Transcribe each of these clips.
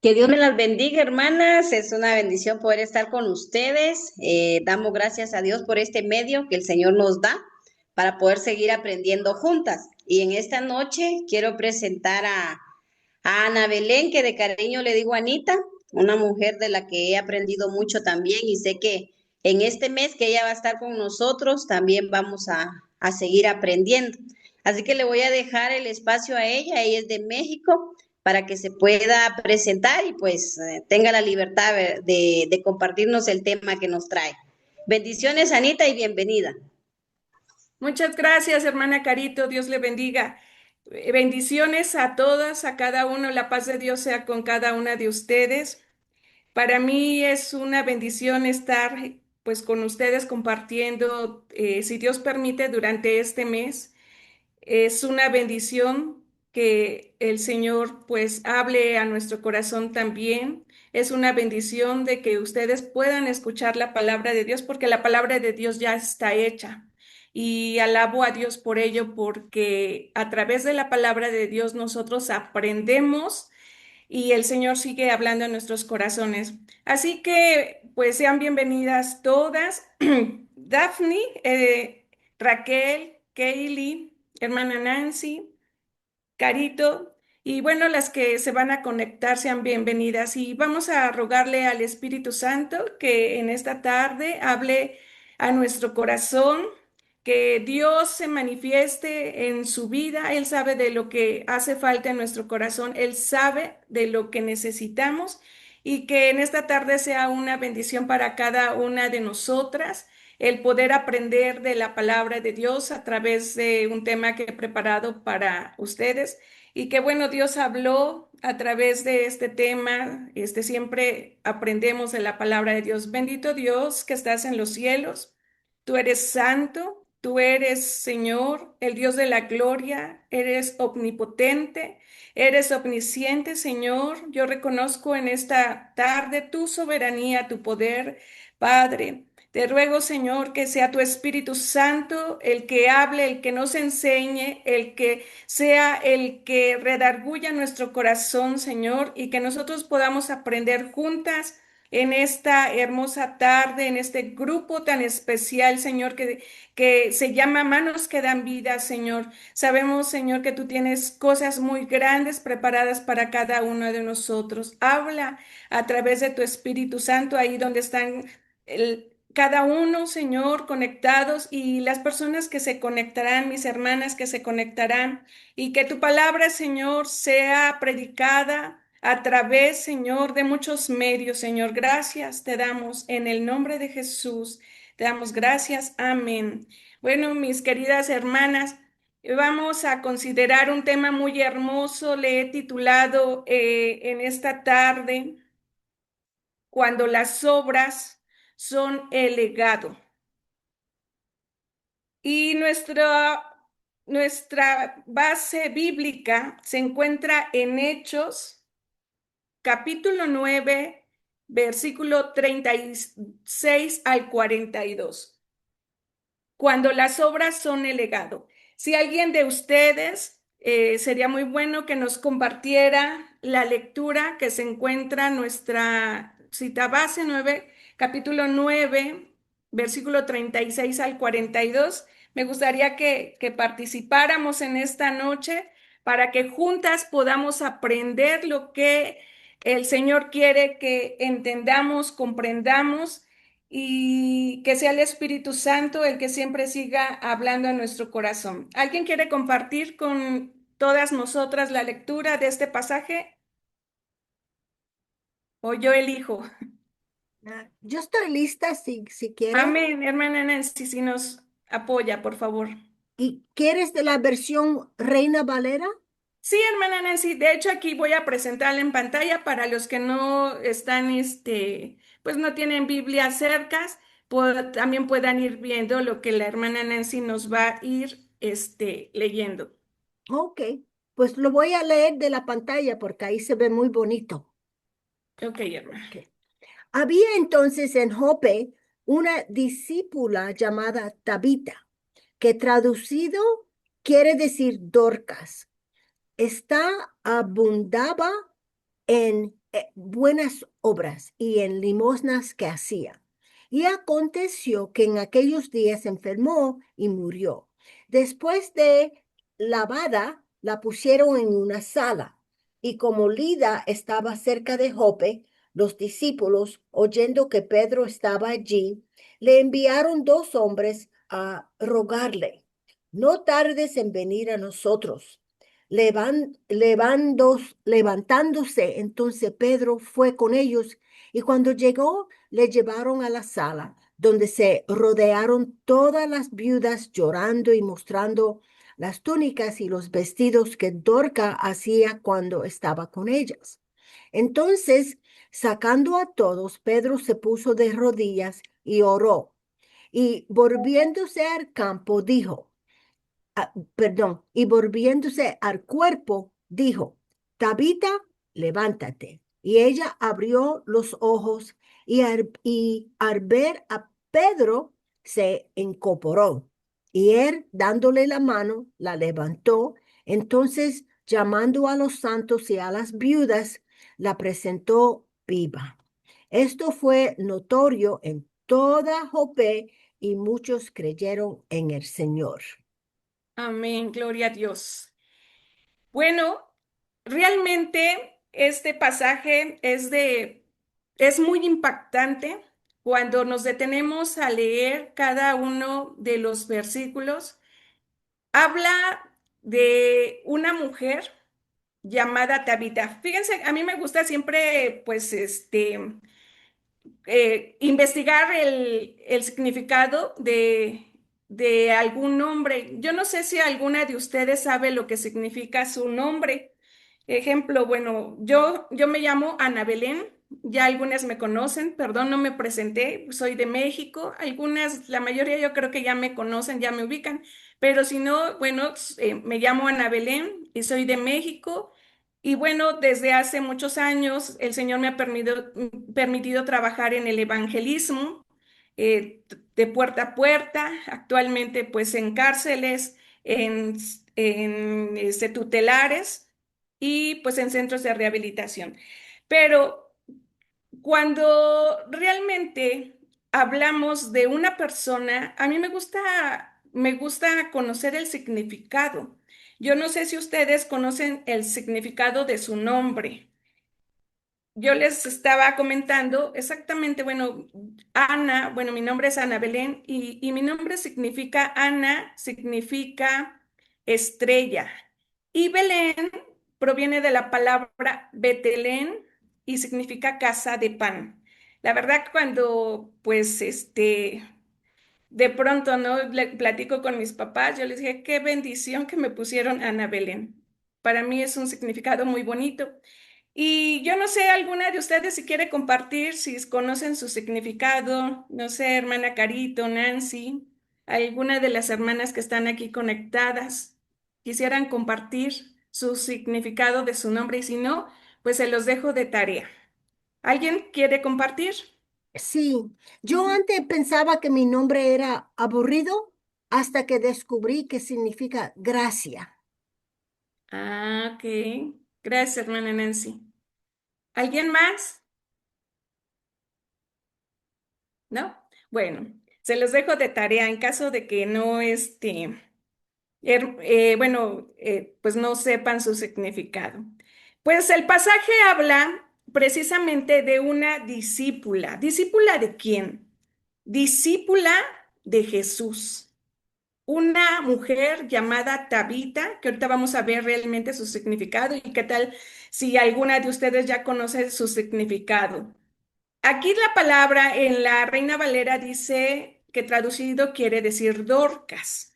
Que Dios me las bendiga, hermanas. Es una bendición poder estar con ustedes. Damos gracias a Dios por este medio que el Señor nos da para poder seguir aprendiendo juntas. Y en esta noche quiero presentar a Ana Belén, que de cariño le digo Anita, una mujer de la que he aprendido mucho también y sé que en este mes que ella va a estar con nosotros también vamos a seguir aprendiendo. Así que le voy a dejar el espacio a ella. Ella es de México para que se pueda presentar y pues tenga la libertad de compartirnos el tema que nos trae. Bendiciones, Anita, y bienvenida. Muchas gracias, hermana Carito. Dios le bendiga. Bendiciones a todas, a cada uno. La paz de Dios sea con cada una de ustedes. Para mí es una bendición estar pues con ustedes compartiendo, si Dios permite, durante este mes. Es una bendición que el Señor pues hable a nuestro corazón también. Es una bendición de que ustedes puedan escuchar la palabra de Dios porque la palabra de Dios ya está hecha. Y alabo a Dios por ello porque a través de la palabra de Dios nosotros aprendemos y el Señor sigue hablando en nuestros corazones. Así que pues sean bienvenidas todas. Daphne, Raquel, Kaylee, hermana Nancy, Carito, y bueno, las que se van a conectar sean bienvenidas. Y vamos a rogarle al Espíritu Santo que en esta tarde hable a nuestro corazón, que Dios se manifieste en su vida. Él sabe de lo que hace falta en nuestro corazón, Él sabe de lo que necesitamos y que en esta tarde sea una bendición para cada una de nosotras el poder aprender de la palabra de Dios a través de un tema que he preparado para ustedes y que bueno, Dios habló a través de este tema, siempre aprendemos de la palabra de Dios. Bendito Dios que estás en los cielos, tú eres santo, tú eres Señor, el Dios de la gloria, eres omnipotente, eres omnisciente, Señor. Yo reconozco en esta tarde tu soberanía, tu poder, Padre. Te ruego, Señor, que sea tu Espíritu Santo el que hable, el que nos enseñe, el que sea el que redarguya nuestro corazón, Señor, y que nosotros podamos aprender juntas en esta hermosa tarde, en este grupo tan especial, Señor, que se llama Manos que dan vida, Señor. Sabemos, Señor, que tú tienes cosas muy grandes preparadas para cada uno de nosotros. Habla a través de tu Espíritu Santo ahí donde están cada uno, Señor, conectados y las personas que se conectarán, mis hermanas que se conectarán, y que tu palabra, Señor, sea predicada a través, Señor, de muchos medios, Señor. Gracias te damos en el nombre de Jesús. Te damos gracias. Amén. Bueno, mis queridas hermanas, vamos a considerar un tema muy hermoso. Le he titulado en esta tarde cuando las obras son el legado. Y nuestra base bíblica se encuentra en Hechos, capítulo 9, versículo 36 al 42. Cuando las obras son el legado. Si alguien de ustedes sería muy bueno que nos compartiera la lectura que se encuentra en nuestra cita base 9, capítulo 9, versículo 36 al 42. Me gustaría que participáramos en esta noche para que juntas podamos aprender lo que el Señor quiere que entendamos, comprendamos y que sea el Espíritu Santo el que siempre siga hablando en nuestro corazón. ¿Alguien quiere compartir con todas nosotras la lectura de este pasaje? ¿O yo elijo? Yo estoy lista si quiere. Amén, hermana Nancy, si nos apoya, por favor. ¿Y quieres de la versión Reina Valera? Sí, hermana Nancy, de hecho aquí voy a presentarla en pantalla para los que no están, pues no tienen Biblia cercas, también puedan ir viendo lo que la hermana Nancy nos va a ir, leyendo. Ok, pues lo voy a leer de la pantalla porque ahí se ve muy bonito. Ok, hermana. Ok. Había entonces en Jope una discípula llamada Tabita, que traducido quiere decir Dorcas. Esta abundaba en buenas obras y en limosnas que hacía. Y aconteció que en aquellos días se enfermó y murió. Después de lavada, la pusieron en una sala. Y como Lida estaba cerca de Jope, los discípulos, oyendo que Pedro estaba allí, le enviaron dos hombres a rogarle, no tardes en venir a nosotros. Levantándose, entonces Pedro fue con ellos y cuando llegó, le llevaron a la sala, donde se rodearon todas las viudas llorando y mostrando las túnicas y los vestidos que Dorca hacía cuando estaba con ellas. Entonces, sacando a todos, Pedro se puso de rodillas y oró, y volviéndose al campo, dijo, y volviéndose al cuerpo, dijo, Tabita, levántate. Y ella abrió los ojos y al ver a Pedro se incorporó. Y él, dándole la mano, la levantó. Entonces, llamando a los santos y a las viudas, la presentó viva. Esto fue notorio en toda Jope y muchos creyeron en el Señor. Amén, gloria a Dios. Bueno, realmente este pasaje es muy impactante cuando nos detenemos a leer cada uno de los versículos. Habla de una mujer llamada Tabita. Fíjense, a mí me gusta siempre, pues, investigar el significado de algún nombre. Yo no sé si alguna de ustedes sabe lo que significa su nombre. Ejemplo, bueno, yo me llamo Ana Belén, ya algunas me conocen, perdón, no me presenté, soy de México, algunas, la mayoría yo creo que ya me conocen, ya me ubican, pero si no, bueno, me llamo Ana Belén y soy de México. Y bueno, desde hace muchos años el Señor me ha permitido trabajar en el evangelismo, de puerta a puerta, actualmente pues en cárceles, en tutelares y pues en centros de rehabilitación. Pero cuando realmente hablamos de una persona, a mí me gusta conocer el significado. Yo no sé si ustedes conocen el significado de su nombre. Yo les estaba comentando exactamente, bueno, Ana, bueno, mi nombre es Ana Belén y mi nombre significa, Ana significa estrella y Belén proviene de la palabra Betelén y significa casa de pan. La verdad, cuando pues de pronto, ¿no? Le platico con mis papás, yo les dije, qué bendición que me pusieron Ana Belén. Para mí es un significado muy bonito. Y yo no sé, alguna de ustedes si quiere compartir, si conocen su significado, no sé, hermana Carito, Nancy, alguna de las hermanas que están aquí conectadas, quisieran compartir su significado de su nombre y si no, pues se los dejo de tarea. ¿Alguien quiere compartir? Sí, yo Ujú. antes pensaba que mi nombre era aburrido hasta que descubrí que significa gracia. Ah, ok. Gracias, hermana Nancy. ¿Alguien más? ¿No? Bueno, se los dejo de tarea en caso de que no, pues no sepan su significado. Pues el pasaje habla precisamente de una discípula. ¿Discípula de quién? Discípula de Jesús. Una mujer llamada Tabita, que ahorita vamos a ver realmente su significado y qué tal si alguna de ustedes ya conoce su significado. Aquí la palabra en la Reina Valera dice que traducido quiere decir Dorcas.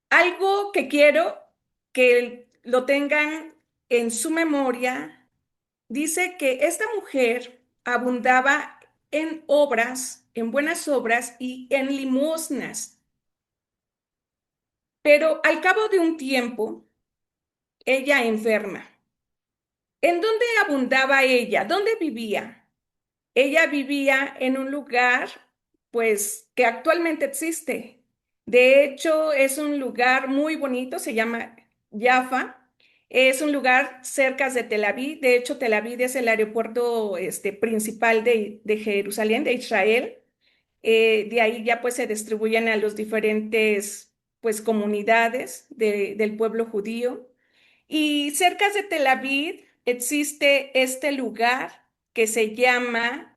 Algo que quiero que lo tengan en su memoria, dice que esta mujer abundaba en obras, en buenas obras y en limosnas. Pero al cabo de un tiempo, ella enferma. ¿En dónde abundaba ella? ¿Dónde vivía? Ella vivía en un lugar, pues, que actualmente existe. De hecho, es un lugar muy bonito, se llama Jaffa, Es un lugar cerca de Tel Aviv. De hecho, Tel Aviv es el aeropuerto principal de Jerusalén, de Israel. De ahí ya pues se distribuyen a los diferentes pues comunidades del pueblo judío. Y cerca de Tel Aviv existe este lugar que se llama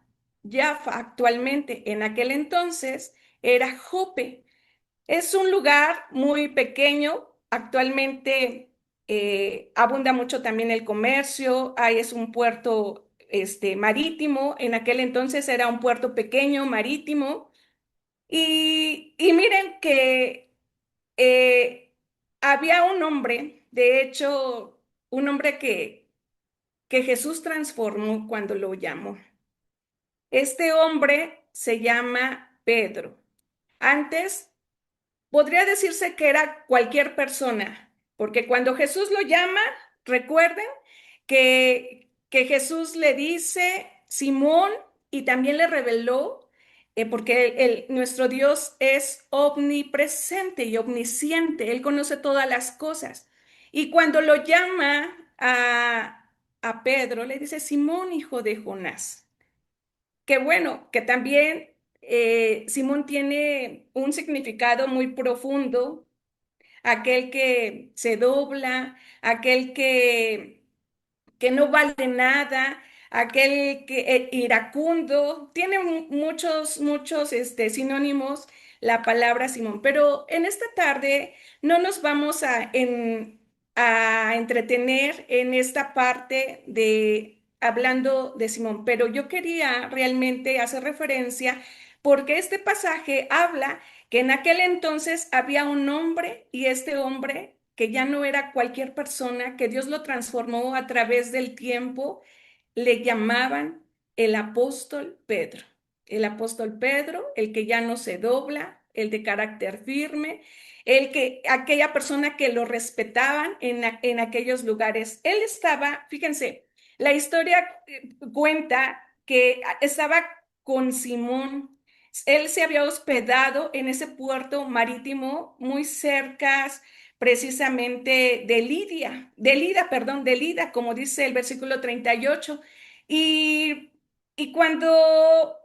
Jaffa actualmente. En aquel entonces era Jope. Es un lugar muy pequeño. Actualmente abunda mucho también el comercio. Ahí es un puerto marítimo. En aquel entonces era un puerto pequeño marítimo. Y miren que había un hombre, de hecho, un hombre que Jesús transformó cuando lo llamó. Este hombre se llama Pedro. Antes podría decirse que era cualquier persona, porque cuando Jesús lo llama, recuerden que Jesús le dice Simón y también le reveló, porque nuestro Dios es omnipresente y omnisciente, Él conoce todas las cosas. Y cuando lo llama a Pedro, le dice Simón, hijo de Jonás. Que bueno, que también Simón tiene un significado muy profundo, aquel que se dobla, aquel que no vale nada, aquel que iracundo, tiene muchos sinónimos la palabra Simón. Pero en esta tarde no nos vamos a entretener en esta parte de hablando de Simón, pero yo quería realmente hacer referencia porque este pasaje habla que en aquel entonces había un hombre y este hombre que ya no era cualquier persona, que Dios lo transformó a través del tiempo, le llamaban el apóstol Pedro. El apóstol Pedro, el que ya no se dobla, el de carácter firme, aquella persona que lo respetaban en aquellos lugares. Él estaba, fíjense, la historia cuenta que estaba con Simón. Él se había hospedado en ese puerto marítimo muy cerca precisamente de Lida, perdón, de Lida, como dice el versículo 38. Y, y cuando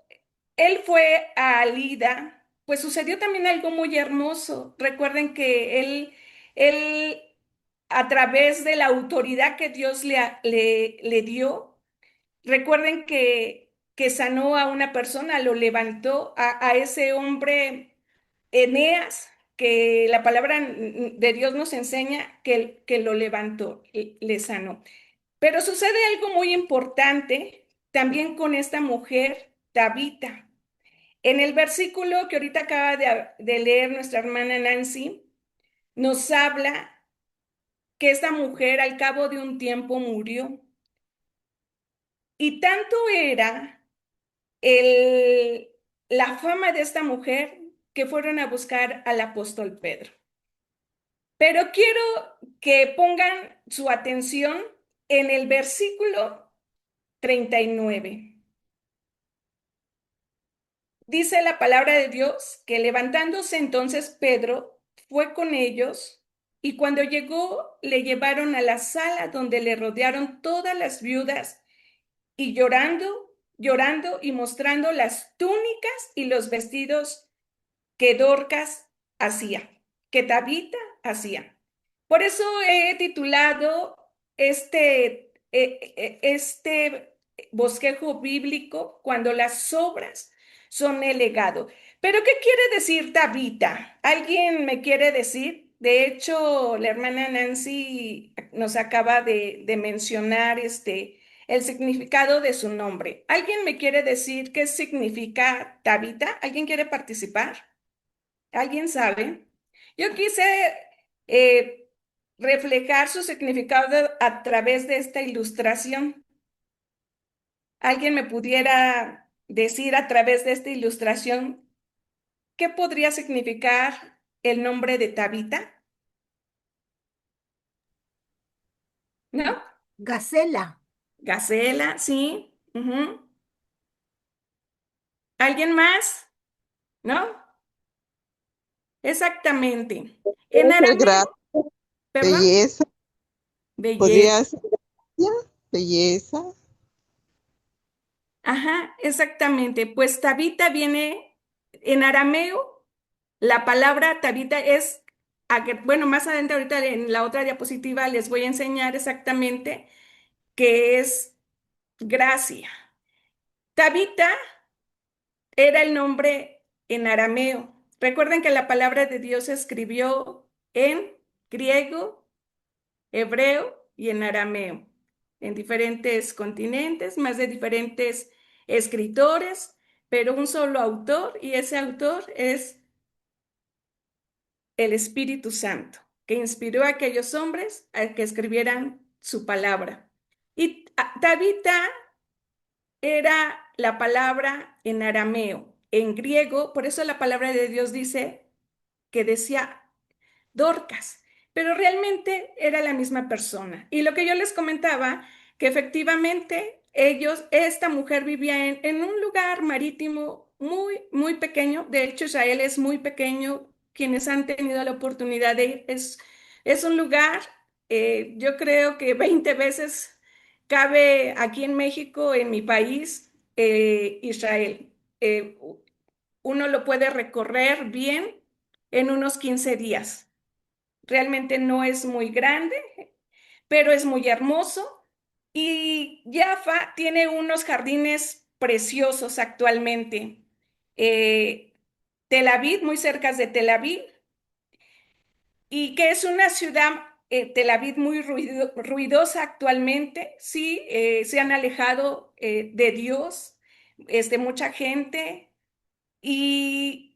él fue a Lida, pues sucedió también algo muy hermoso. Recuerden que él a través de la autoridad que Dios le dio, recuerden que sanó a una persona, lo levantó a ese hombre Eneas, que la palabra de Dios nos enseña que lo levantó, le sanó. Pero sucede algo muy importante también con esta mujer, Tabita. En el versículo que ahorita acaba de leer nuestra hermana Nancy, nos habla que esta mujer al cabo de un tiempo murió. Y tanto era el, la fama de esta mujer que fueron a buscar al apóstol Pedro. Pero quiero que pongan su atención en el versículo 39. Dice la palabra de Dios que levantándose entonces Pedro fue con ellos y cuando llegó le llevaron a la sala donde le rodearon todas las viudas y llorando y mostrando las túnicas y los vestidos que Dorcas hacía, que Tabita hacía. Por eso he titulado este bosquejo bíblico cuando las obras son el legado. Pero ¿qué quiere decir Tabita? ¿Alguien me quiere decir? De hecho, la hermana Nancy nos acaba de mencionar el significado de su nombre. ¿Alguien me quiere decir qué significa Tabita? ¿Alguien quiere participar? ¿Alguien sabe? Yo quise eh, reflejar su significado a través de esta ilustración. ¿Alguien me pudiera decir a través de esta ilustración qué podría significar el nombre de Tabita? ¿No? Gacela. Gacela, sí. Ujú. ¿Alguien más? ¿No? Exactamente. En Muchas arameo, gracias, perdón. belleza. Belleza. Podría ser gracia, belleza. Ajá, exactamente. Pues Tabita viene en arameo. La palabra Tabita es, bueno, más adelante ahorita en la otra diapositiva les voy a enseñar exactamente qué es gracia. Tabita era el nombre en arameo. Recuerden que la palabra de Dios se escribió en griego, hebreo y en arameo, en diferentes continentes, más de diferentes escritores, pero un solo autor, y ese autor es el Espíritu Santo, que inspiró a aquellos hombres a que escribieran su palabra. Y Tabita era la palabra en arameo, en griego, por eso la palabra de Dios dice que decía Dorcas, pero realmente era la misma persona. Y lo que yo les comentaba, que efectivamente esta mujer vivía en un lugar marítimo muy, muy pequeño. De hecho, Israel es muy pequeño. Quienes han tenido la oportunidad de ir, es un lugar, yo creo que 20 veces cabe aquí en México, en mi país, Israel. Uno lo puede recorrer bien en unos 15 días. Realmente no es muy grande, pero es muy hermoso. Y Jaffa tiene unos jardines preciosos actualmente. Eh, Tel Aviv, muy cerca de Tel Aviv, y que es una ciudad, Tel Aviv, muy ruidosa actualmente. Sí, se han alejado de Dios, mucha gente. Y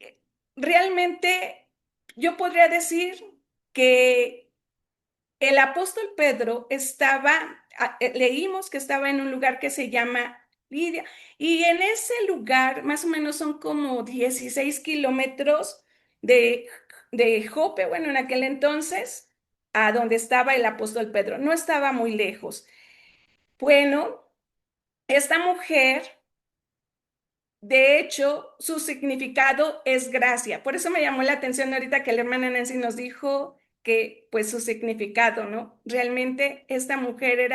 realmente yo podría decir que el apóstol Pedro leímos que estaba en un lugar que se llama Lidia, y en ese lugar más o menos son como 16 kilómetros de, de Jope, bueno, en aquel entonces, a donde estaba el apóstol Pedro. No estaba muy lejos. Bueno, esta mujer, de hecho, su significado es gracia. Por eso me llamó la atención ahorita que la hermana Nancy nos dijo que, pues, su significado, ¿no? Realmente esta mujer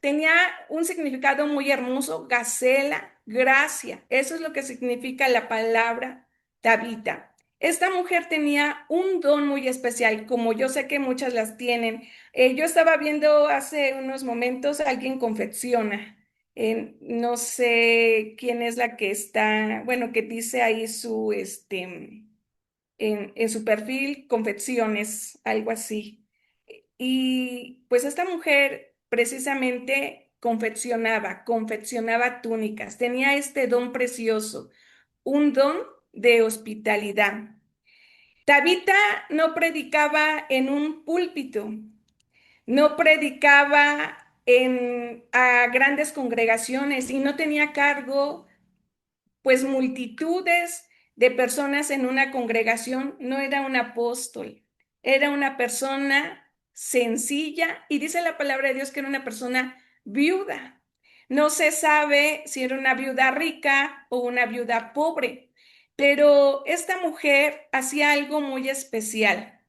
tenía un significado muy hermoso, gacela, gracia. Eso es lo que significa la palabra Tabita. Esta mujer tenía un don muy especial, como yo sé que muchas las tienen. Yo estaba viendo hace unos momentos, alguien confecciona. No sé quién es la que está, bueno, que dice ahí en su perfil, confecciones, algo así. Y pues esta mujer precisamente confeccionaba túnicas, tenía este don precioso, un don de hospitalidad. Tabita no predicaba en un púlpito, no predicaba a grandes congregaciones y no tenía cargo pues multitudes de personas en una congregación. No era un apóstol, era una persona sencilla, y dice la palabra de Dios que era una persona viuda. No se sabe si era una viuda rica o una viuda pobre, pero esta mujer hacía algo muy especial.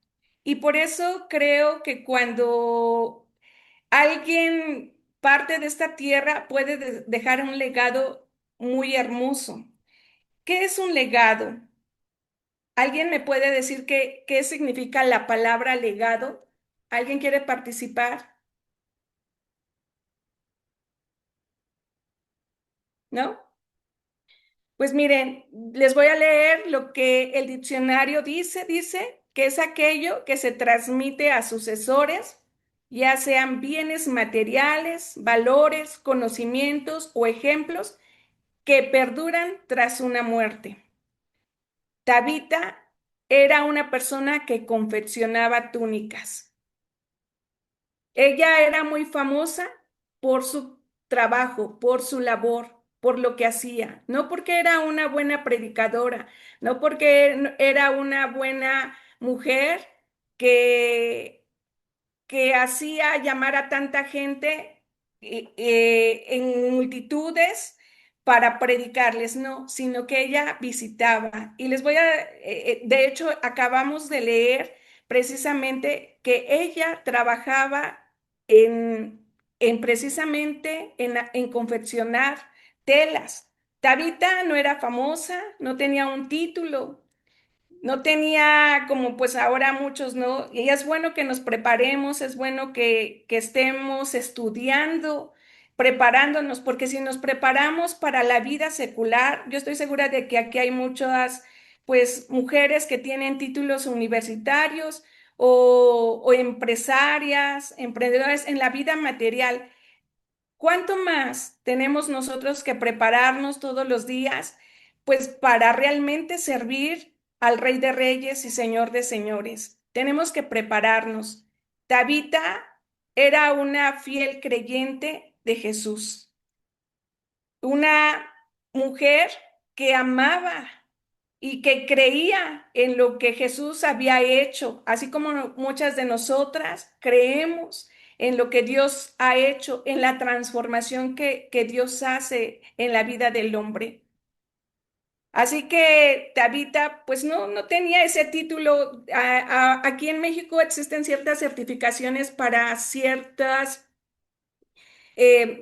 Y por eso creo que cuando alguien parte de esta tierra puede dejar un legado muy hermoso. ¿Qué es un legado? ¿Alguien me puede decir qué significa la palabra legado? ¿Alguien quiere participar? ¿No? Pues miren, les voy a leer lo que el diccionario dice. Dice que es aquello que se transmite a sucesores, ya sean bienes materiales, valores, conocimientos o ejemplos que perduran tras una muerte. Tabita era una persona que confeccionaba túnicas. Ella era muy famosa por su trabajo, por su labor, por lo que hacía, no porque era una buena predicadora, no porque era una buena mujer que, que hacía llamar a tanta gente en multitudes para predicarles, no, sino que ella visitaba. Y les voy a, de hecho, acabamos de leer precisamente que ella trabajaba en precisamente en confeccionar telas. Tabita no era famosa, no tenía un título, no tenía como pues ahora muchos, ¿no? Y es bueno que nos preparemos, es bueno que estemos estudiando, preparándonos, porque si nos preparamos para la vida secular, yo estoy segura de que aquí hay muchas pues mujeres que tienen títulos universitarios o empresarias, emprendedoras en la vida material. ¿Cuánto más tenemos nosotros que prepararnos todos los días, pues para realmente servir al Rey de Reyes y Señor de Señores? Tenemos que prepararnos. Tabita era una fiel creyente de Jesús, una mujer que amaba y que creía en lo que Jesús había hecho, así como muchas de nosotras creemos en lo que Dios ha hecho, en la transformación que Dios hace en la vida del hombre. Así que Tabita, pues no tenía ese título. Aquí en México existen ciertas certificaciones para ciertas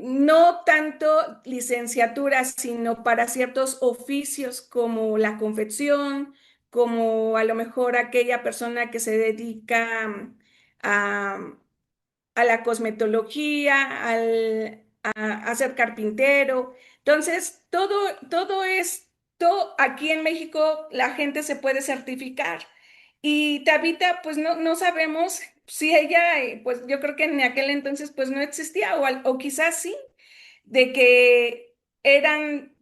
no tanto licenciaturas, sino para ciertos oficios como la confección, como a lo mejor aquella persona que se dedica a, a la cosmetología, a ser carpintero. Entonces, todo esto aquí en México la gente se puede certificar. Y Tabita, pues no sabemos si ella, pues yo creo que en aquel entonces pues no existía o quizás sí, de que eran,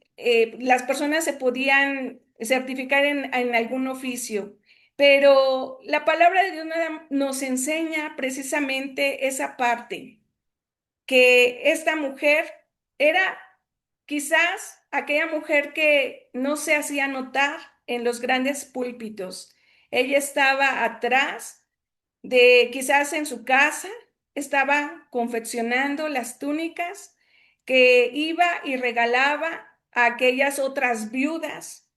las personas se podían certificar en algún oficio. Pero la palabra de Dios nos enseña precisamente esa parte, que esta mujer era quizás aquella mujer que no se hacía notar en los grandes púlpitos. Ella estaba atrás de quizás en su casa, estaba confeccionando las túnicas que iba y regalaba a aquellas otras viudas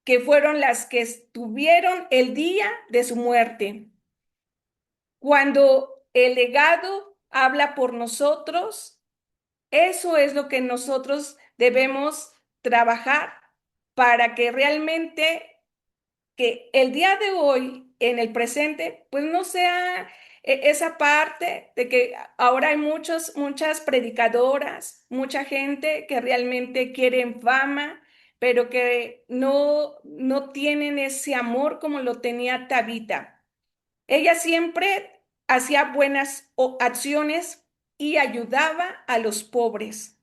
que fueron las que estuvieron el día de su muerte. Cuando el legado habla por nosotros, eso es lo que nosotros debemos trabajar para que realmente que el día de hoy, en el presente, pues no sea esa parte de que ahora hay muchas predicadoras, mucha gente que realmente quieren fama, pero que no tienen ese amor como lo tenía Tabita. Ella siempre hacía buenas acciones y ayudaba a los pobres,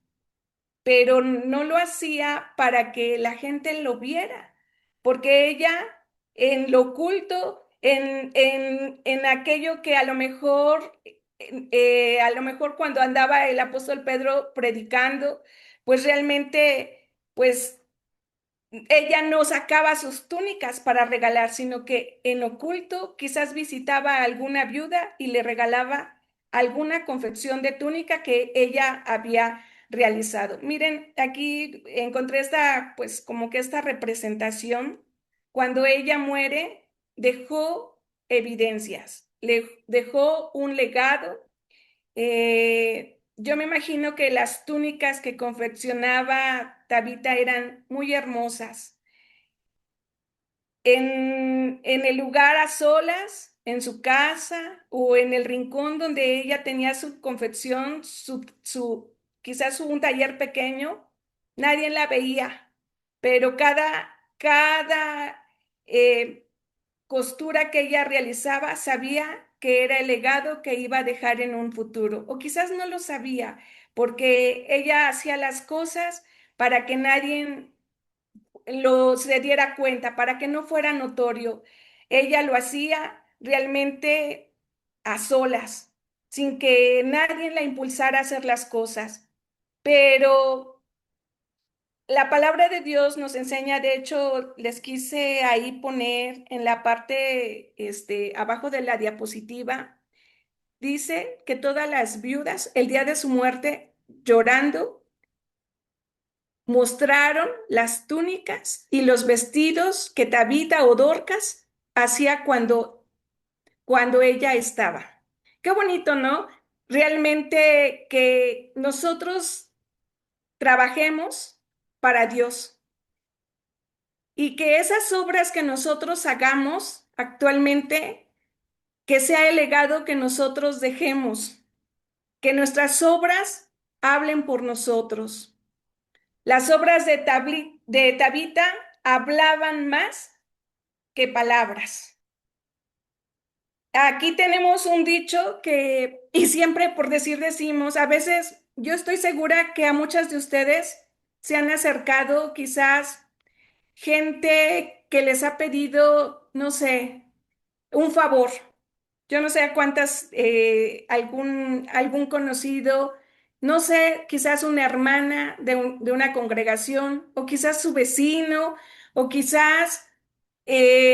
pero no lo hacía para que la gente lo viera, porque ella en lo oculto, en aquello que a lo mejor cuando andaba el apóstol Pedro predicando, pues realmente, pues ella no sacaba sus túnicas para regalar, sino que en oculto quizás visitaba a alguna viuda y le regalaba alguna confección de túnica que ella había realizado. Miren, aquí encontré esta, pues como que esta representación. Cuando ella muere, dejó evidencias, le dejó un legado. Yo me imagino que las túnicas que confeccionaba Tabita eran muy hermosas. En el lugar a solas, en su casa o en el rincón donde ella tenía su confección, quizás un taller pequeño, nadie la veía, pero cada eh, costura que ella realizaba sabía que era el legado que iba a dejar en un futuro, o quizás no lo sabía, porque ella hacía las cosas para que nadie se diera cuenta, para que no fuera notorio. Ella lo hacía realmente a solas, sin que nadie la impulsara a hacer las cosas. Pero la palabra de Dios nos enseña, de hecho, les quise ahí poner en la parte, abajo de la diapositiva, dice que todas las viudas, el día de su muerte, llorando, mostraron las túnicas y los vestidos que Tabita o Dorcas hacía cuando ella estaba. Qué bonito, ¿no? Realmente que nosotros trabajemos para Dios y que esas obras que nosotros hagamos actualmente, que sea el legado que nosotros dejemos, que nuestras obras hablen por nosotros. Las obras de Tabita hablaban más que palabras. Aquí tenemos un dicho que, y siempre por decir decimos, a veces yo estoy segura que a muchas de ustedes se han acercado quizás gente que les ha pedido, no sé, un favor. Yo no sé a cuántas, algún conocido, no sé, quizás una hermana de una congregación, o quizás su vecino, o quizás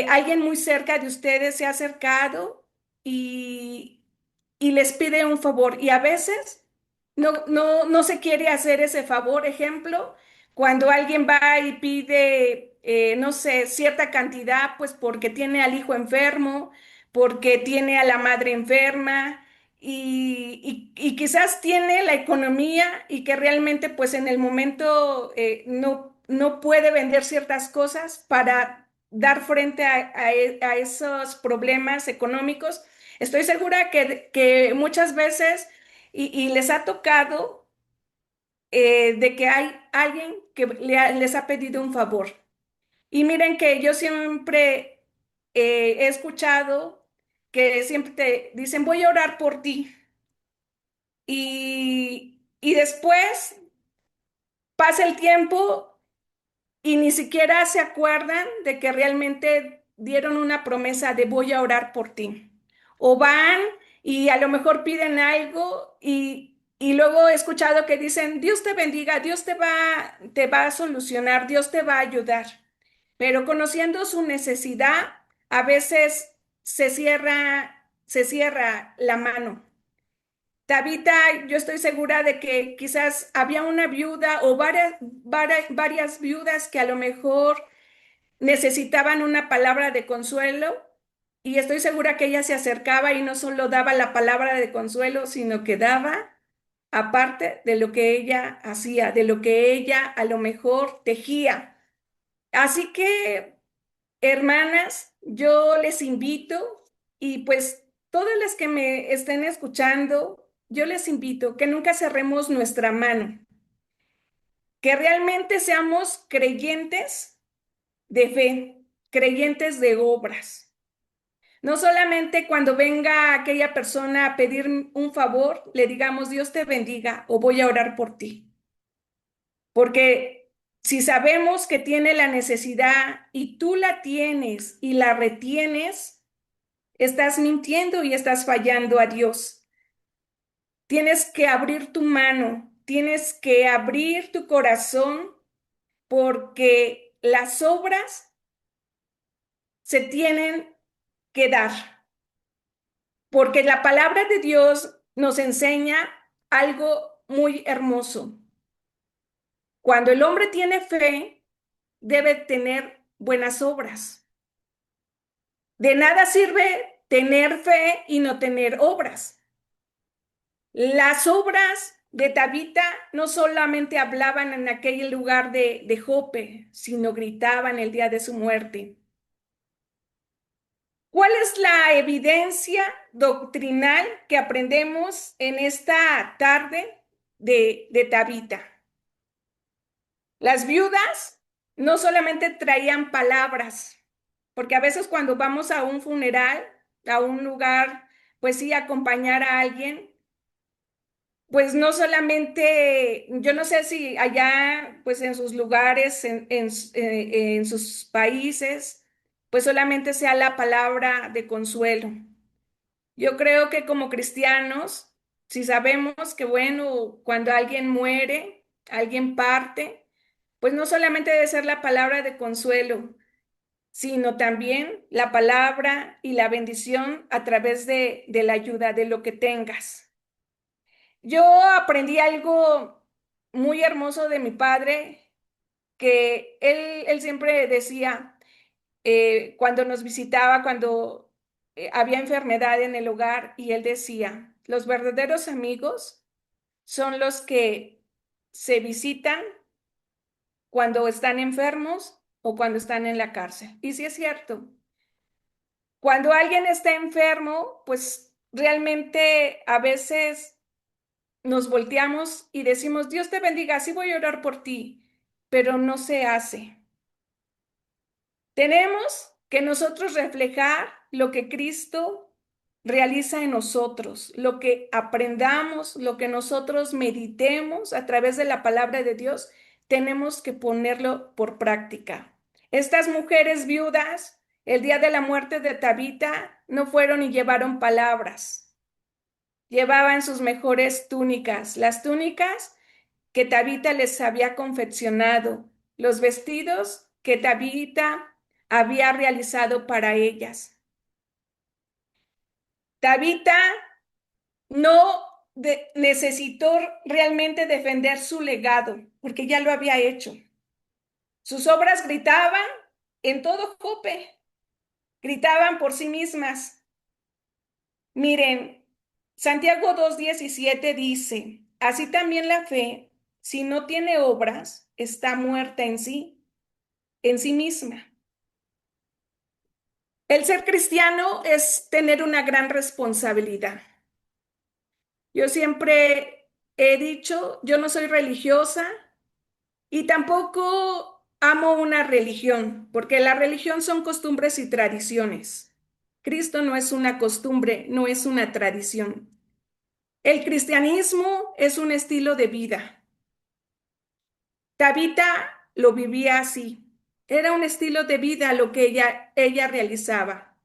alguien muy cerca de ustedes se ha acercado y, y les pide un favor. Y a veces no se quiere hacer ese favor. Ejemplo, cuando alguien va y pide, no sé, cierta cantidad, pues porque tiene al hijo enfermo, porque tiene a la madre enferma y quizás tiene la economía y que realmente pues en el momento no puede vender ciertas cosas para dar frente a esos problemas económicos. Estoy segura que muchas veces y les ha tocado de que hay alguien que les ha pedido un favor. Y miren que yo siempre he escuchado que siempre te dicen, voy a orar por ti. Y después pasa el tiempo y ni siquiera se acuerdan de que realmente dieron una promesa de voy a orar por ti. O van y a lo mejor piden algo y luego he escuchado que dicen, Dios te bendiga, Dios te va a solucionar, Dios te va a ayudar. Pero conociendo su necesidad, a veces se cierra la mano. Tabita, yo estoy segura de que quizás había una viuda o varias viudas que a lo mejor necesitaban una palabra de consuelo y estoy segura que ella se acercaba y no solo daba la palabra de consuelo, sino que daba aparte de lo que ella hacía, de lo que ella a lo mejor tejía. Así que hermanas, yo les invito y pues todas las que me estén escuchando, yo les invito que nunca cerremos nuestra mano, que realmente seamos creyentes de fe, creyentes de obras. No solamente cuando venga aquella persona a pedir un favor, le digamos Dios te bendiga o voy a orar por ti. Porque si sabemos que tiene la necesidad y tú la tienes y la retienes, estás mintiendo y estás fallando a Dios. Tienes que abrir tu mano, tienes que abrir tu corazón porque las obras se tienen que dar. Porque la palabra de Dios nos enseña algo muy hermoso. Cuando el hombre tiene fe, debe tener buenas obras. De nada sirve tener fe y no tener obras. Las obras de Tabita no solamente hablaban en aquel lugar de Jope, sino gritaban el día de su muerte. ¿Cuál es la evidencia doctrinal que aprendemos en esta tarde de Tabita? Las viudas no solamente traían palabras, porque a veces cuando vamos a un funeral, a un lugar, pues sí, acompañar a alguien, pues no solamente, yo no sé si allá, pues en sus lugares, en sus países, pues solamente sea la palabra de consuelo. Yo creo que como cristianos, si sabemos que, bueno, cuando alguien muere, alguien parte, pues no solamente debe ser la palabra de consuelo, sino también la palabra y la bendición a través de la ayuda de lo que tengas. Yo aprendí algo muy hermoso de mi padre, que él siempre decía, cuando nos visitaba, cuando había enfermedad en el hogar y él decía, los verdaderos amigos son los que se visitan cuando están enfermos o cuando están en la cárcel. Y sí es cierto, cuando alguien está enfermo, pues realmente a veces nos volteamos y decimos, Dios te bendiga, sí voy a orar por ti, pero no se hace. Tenemos que nosotros reflejar lo que Cristo realiza en nosotros, lo que aprendamos, lo que nosotros meditemos a través de la palabra de Dios, tenemos que ponerlo por práctica. Estas mujeres viudas, el día de la muerte de Tabita, no fueron y llevaron palabras, llevaban sus mejores túnicas, las túnicas que Tabita les había confeccionado, los vestidos que Tabita había realizado para ellas. Tabita no necesitó realmente defender su legado, porque ya lo había hecho. Sus obras gritaban en todo Jope, gritaban por sí mismas. Miren, Santiago 2:17 dice, así también la fe, si no tiene obras, está muerta en sí misma. El ser cristiano es tener una gran responsabilidad. Yo siempre he dicho, yo no soy religiosa y tampoco amo una religión, porque la religión son costumbres y tradiciones. Cristo no es una costumbre, no es una tradición. El cristianismo es un estilo de vida. Tabita lo vivía así. Era un estilo de vida lo que ella realizaba.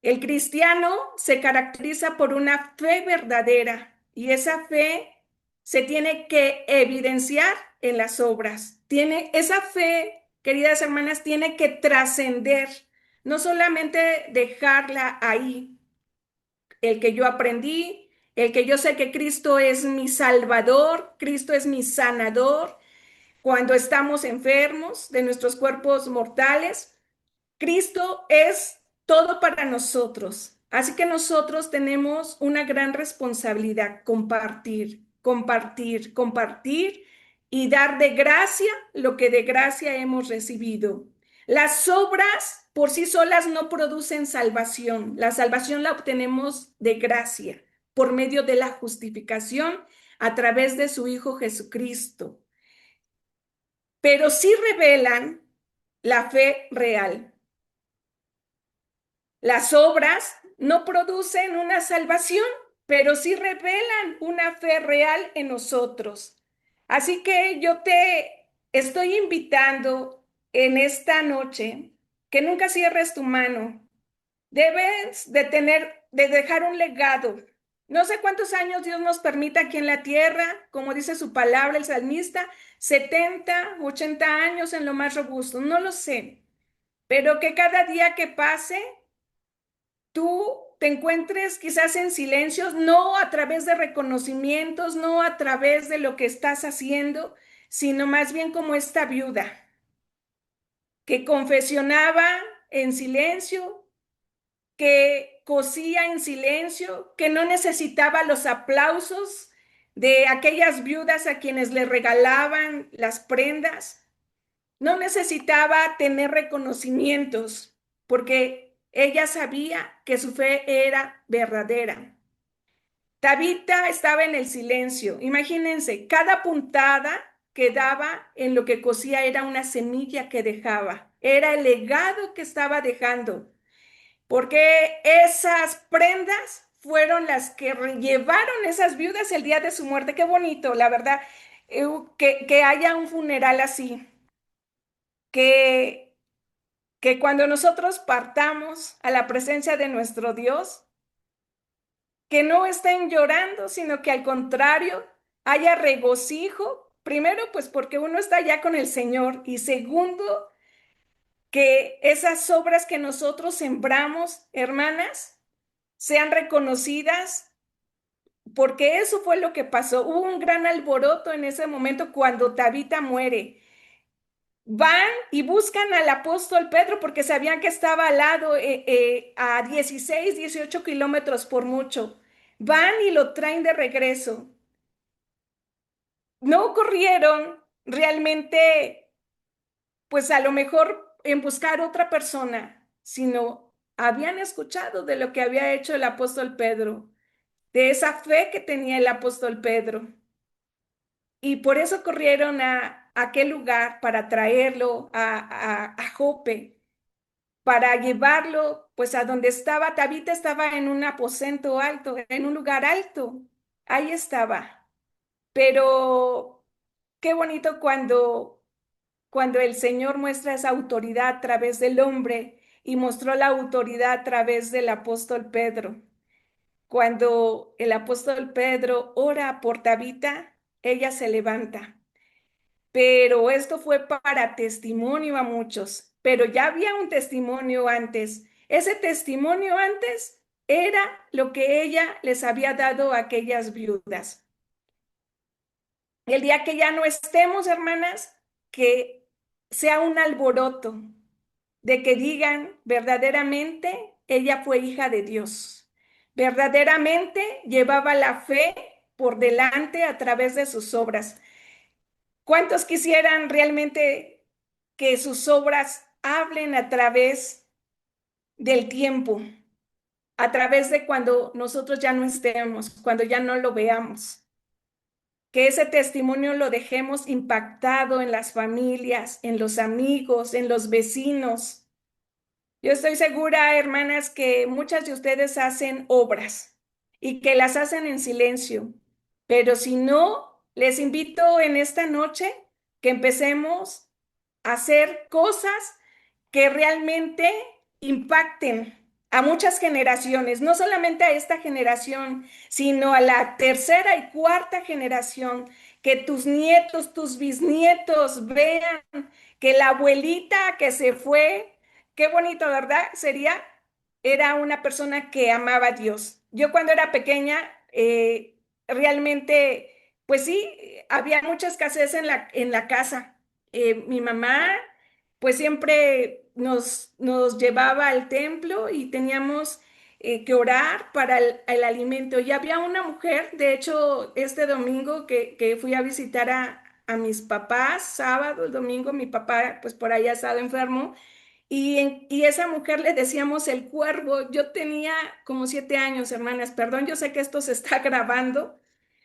El cristiano se caracteriza por una fe verdadera y esa fe se tiene que evidenciar en las obras. Esa fe, queridas hermanas, tiene que trascender, no solamente dejarla ahí. El que yo aprendí, el que yo sé que Cristo es mi salvador, Cristo es mi sanador. Cuando estamos enfermos de nuestros cuerpos mortales, Cristo es todo para nosotros. Así que nosotros tenemos una gran responsabilidad, compartir, compartir, compartir y dar de gracia lo que de gracia hemos recibido. Las obras por sí solas no producen salvación. La salvación la obtenemos de gracia por medio de la justificación a través de su Hijo Jesucristo. Pero sí revelan la fe real. Las obras no producen una salvación, pero sí revelan una fe real en nosotros. Así que yo te estoy invitando en esta noche que nunca cierres tu mano. Debes de dejar un legado. No sé cuántos años Dios nos permita aquí en la tierra, como dice su palabra el salmista, 70, 80 años en lo más robusto, no lo sé, pero que cada día que pase tú te encuentres quizás en silencios, no a través de reconocimientos, no a través de lo que estás haciendo, sino más bien como esta viuda que confesionaba en silencio, que cosía en silencio, que no necesitaba los aplausos de aquellas viudas a quienes le regalaban las prendas, no necesitaba tener reconocimientos, porque ella sabía que su fe era verdadera. Tabita estaba en el silencio. Imagínense, cada puntada que daba en lo que cosía era una semilla que dejaba, era el legado que estaba dejando, porque esas prendas fueron las que llevaron esas viudas el día de su muerte. Qué bonito, la verdad, que haya un funeral así, que, que cuando nosotros partamos a la presencia de nuestro Dios, que no estén llorando, sino que al contrario haya regocijo, primero pues porque uno está ya con el Señor y segundo que esas obras que nosotros sembramos, hermanas, sean reconocidas porque eso fue lo que pasó. Hubo un gran alboroto en ese momento cuando Tabita muere. van y buscan al apóstol Pedro porque sabían que estaba al lado, a 16, 18 kilómetros por mucho. Van y lo traen de regreso. No corrieron realmente, pues a lo mejor en buscar otra persona, sino habían escuchado de lo que había hecho el apóstol Pedro, de esa fe que tenía el apóstol Pedro. Y por eso corrieron a aquel lugar para traerlo a Jope, para llevarlo pues a donde estaba. Tabita estaba en un aposento alto, en un lugar alto. Ahí estaba. Pero qué bonito cuando el Señor muestra esa autoridad a través del hombre y mostró la autoridad a través del apóstol Pedro. Cuando el apóstol Pedro ora por Tabita, ella se levanta. Pero esto fue para testimonio a muchos, pero ya había un testimonio antes. Ese testimonio antes era lo que ella les había dado a aquellas viudas. El día que ya no estemos, hermanas, que sea un alboroto de que digan verdaderamente ella fue hija de Dios. Verdaderamente llevaba la fe por delante a través de sus obras. ¿Cuántos quisieran realmente que sus obras hablen a través del tiempo, a través de cuando nosotros ya no estemos, cuando ya no lo veamos? Que ese testimonio lo dejemos impactado en las familias, en los amigos, en los vecinos. Yo estoy segura, hermanas, que muchas de ustedes hacen obras y que las hacen en silencio, pero si no, les invito en esta noche que empecemos a hacer cosas que realmente impacten a muchas generaciones, no solamente a esta generación, sino a la tercera y cuarta generación, que tus nietos, tus bisnietos vean que la abuelita que se fue, qué bonito, ¿verdad? Era una persona que amaba a Dios. Yo cuando era pequeña, realmente, pues sí, había mucha escasez en la casa. Mi mamá, pues siempre nos llevaba al templo y teníamos que orar para el alimento. Y había una mujer, de hecho, este domingo que fui a visitar a mis papás, sábado, el domingo, mi papá, pues por ahí ha estado enfermo. Y esa mujer le decíamos el cuervo. Yo tenía como 7 años, hermanas. Perdón, yo sé que esto se está grabando,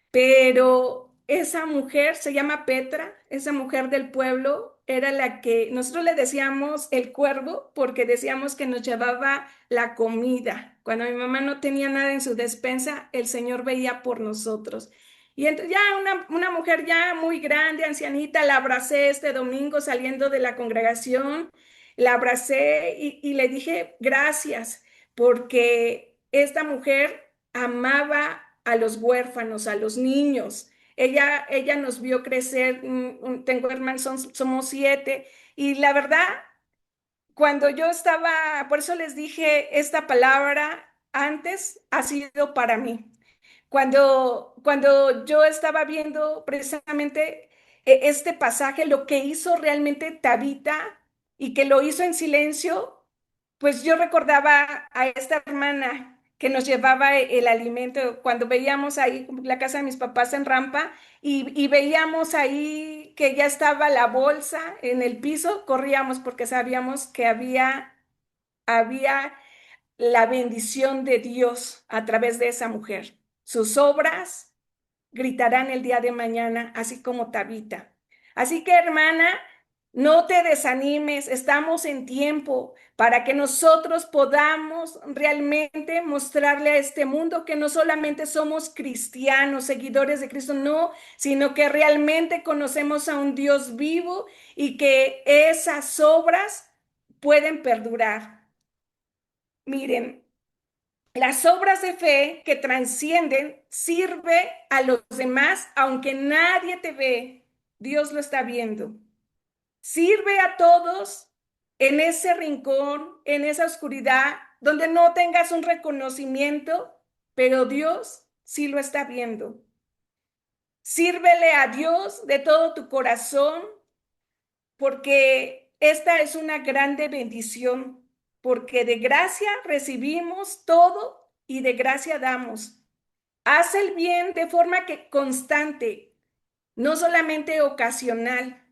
pero esa mujer se llama Petra, esa mujer del pueblo, era la que nosotros le decíamos el cuervo porque decíamos que nos llevaba la comida. Cuando mi mamá no tenía nada en su despensa, el Señor veía por nosotros. Y entonces ya una mujer ya muy grande, ancianita, la abracé este domingo saliendo de la congregación, la abracé y le dije gracias porque esta mujer amaba a los huérfanos, a los niños. Ella nos vio crecer, tengo hermanos, somos 7, y la verdad, cuando yo estaba, por eso les dije, esta palabra antes ha sido para mí. Cuando yo estaba viendo precisamente este pasaje, lo que hizo realmente Tabita y que lo hizo en silencio, pues yo recordaba a esta hermana que nos llevaba el alimento cuando veíamos ahí la casa de mis papás en Rampa y veíamos ahí que ya estaba la bolsa en el piso, corríamos porque sabíamos que había la bendición de Dios a través de esa mujer. Sus obras gritarán el día de mañana, así como Tabita. Así que, hermana, no te desanimes, estamos en tiempo para que nosotros podamos realmente mostrarle a este mundo que no solamente somos cristianos, seguidores de Cristo, no, sino que realmente conocemos a un Dios vivo y que esas obras pueden perdurar. Miren, las obras de fe que trascienden sirve a los demás, aunque nadie te ve, Dios lo está viendo. Sirve a todos en ese rincón, en esa oscuridad, donde no tengas un reconocimiento, pero Dios sí lo está viendo. Sírvele a Dios de todo tu corazón, porque esta es una grande bendición, porque de gracia recibimos todo y de gracia damos. Haz el bien de forma que constante, no solamente ocasional,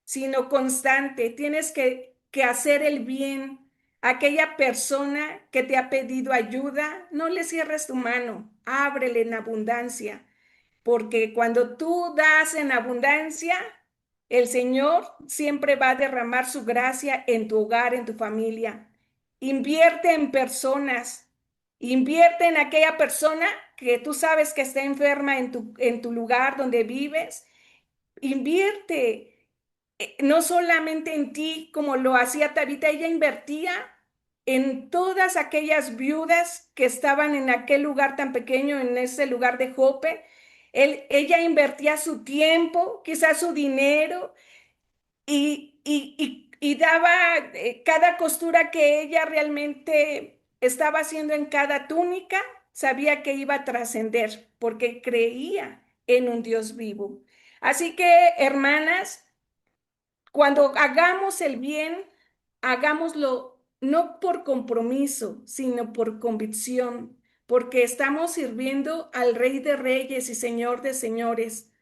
sino constante. Tienes que hacer el bien. Aquella persona que te ha pedido ayuda, no le cierres tu mano, ábrele en abundancia, porque cuando tú das en abundancia, el Señor siempre va a derramar su gracia en tu hogar, en tu familia. Invierte en personas, invierte en aquella persona que tú sabes que está enferma en tu lugar donde vives. Invierte no solamente en ti como lo hacía Tabita, ella invertía en todas aquellas viudas que estaban en aquel lugar tan pequeño, en ese lugar de Jope. Ella invertía su tiempo, quizás su dinero, y daba cada costura que ella realmente estaba haciendo en cada túnica, sabía que iba a trascender porque creía en un Dios vivo. Así que, hermanas, cuando hagamos el bien, hagámoslo no por compromiso, sino por convicción, porque estamos sirviendo al Rey de Reyes y Señor de Señores.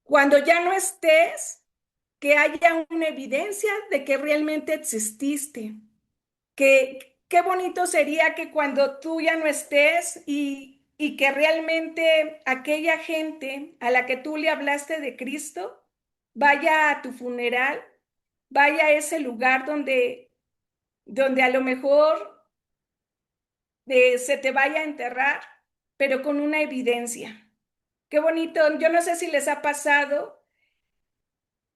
Cuando ya no estés, que haya una evidencia de que realmente exististe. Que qué bonito sería que cuando tú ya no estés y que realmente aquella gente a la que tú le hablaste de Cristo vaya a tu funeral, vaya a ese lugar donde a lo mejor se te vaya a enterrar, pero con una evidencia. Qué bonito. Yo no sé si les ha pasado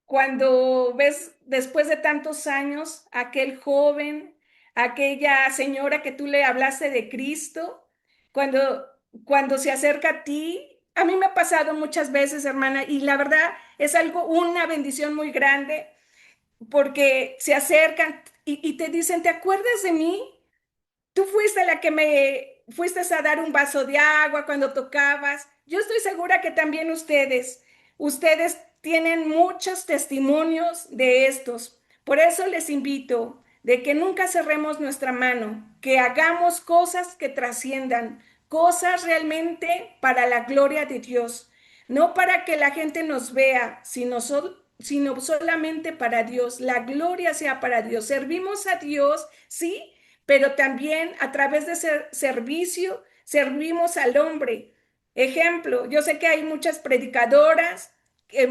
cuando ves después de tantos años aquel joven, aquella señora que tú le hablaste de Cristo, cuando se acerca a ti. A mí me ha pasado muchas veces, hermana, y la verdad es algo, una bendición muy grande, porque se acercan y te dicen, ¿te acuerdas de mí? Tú fuiste la que me fuiste a dar un vaso de agua cuando tocabas. Yo estoy segura que también ustedes tienen muchos testimonios de estos. Por eso les invito de que nunca cerremos nuestra mano, que hagamos cosas que trasciendan, cosas realmente para la gloria de Dios, no para que la gente nos vea, sino solamente para Dios. La gloria sea para Dios. Servimos a Dios, sí, pero también a través de ese servicio servimos al hombre. Ejemplo, yo sé que hay muchas predicadoras,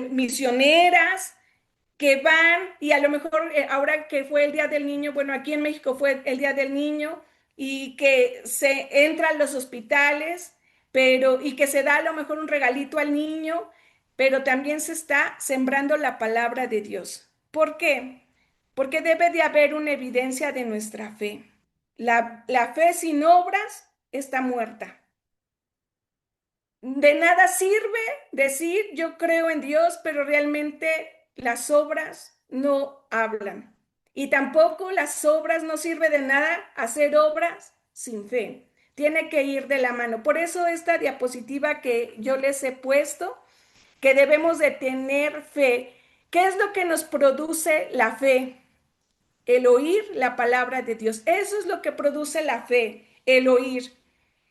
misioneras, que van y a lo mejor ahora que fue el Día del Niño, bueno, aquí en México fue el Día del Niño y que se entra a los hospitales, pero y que se da a lo mejor un regalito al niño, pero también se está sembrando la palabra de Dios. ¿Por qué? Porque debe de haber una evidencia de nuestra fe. La fe sin obras está muerta. De nada sirve decir yo creo en Dios, pero realmente las obras no hablan. Y tampoco las obras no sirve de nada hacer obras sin fe. Tiene que ir de la mano. Por eso esta diapositiva que yo les he puesto, que debemos de tener fe. ¿Qué es lo que nos produce la fe? El oír la palabra de Dios. Eso es lo que produce la fe, el oír.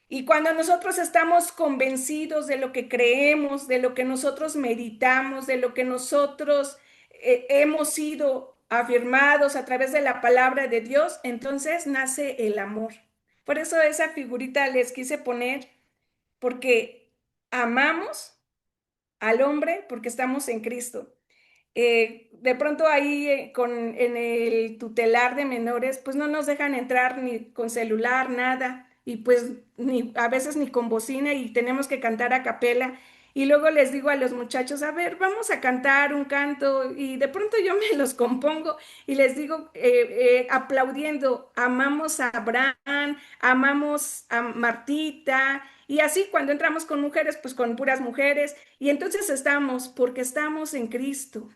Y cuando nosotros estamos convencidos de lo que creemos, de lo que nosotros meditamos, de lo que nosotros hemos sido afirmados a través de la palabra de Dios, entonces nace el amor. Por eso esa figurita les quise poner, porque amamos al hombre porque estamos en Cristo. De pronto ahí en el tutelar de menores, pues no nos dejan entrar ni con celular, nada, y pues ni a veces ni con bocina y tenemos que cantar a capela. Y luego les digo a los muchachos, a ver, vamos a cantar un canto y de pronto yo me los compongo y les digo aplaudiendo, amamos a Abraham, amamos a Martita y así cuando entramos con mujeres, pues con puras mujeres y entonces estamos, porque estamos en Cristo.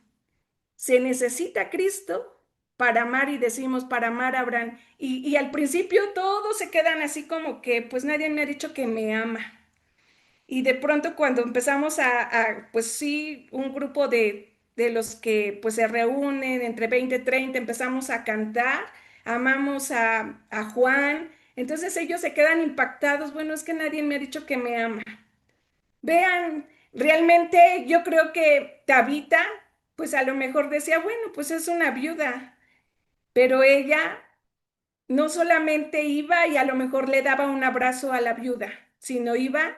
Se necesita Cristo para amar y decimos para amar a Abraham. Y al principio todos se quedan así como que pues nadie me ha dicho que me ama. Y de pronto cuando empezamos pues sí, un grupo de de los que pues se reúnen entre 20 y 30, empezamos a cantar, amamos a Juan, entonces ellos se quedan impactados, bueno, es que nadie me ha dicho que me ama. Vean, realmente yo creo que Tabita, pues a lo mejor decía, bueno, pues es una viuda, pero ella no solamente iba y a lo mejor le daba un abrazo a la viuda, sino iba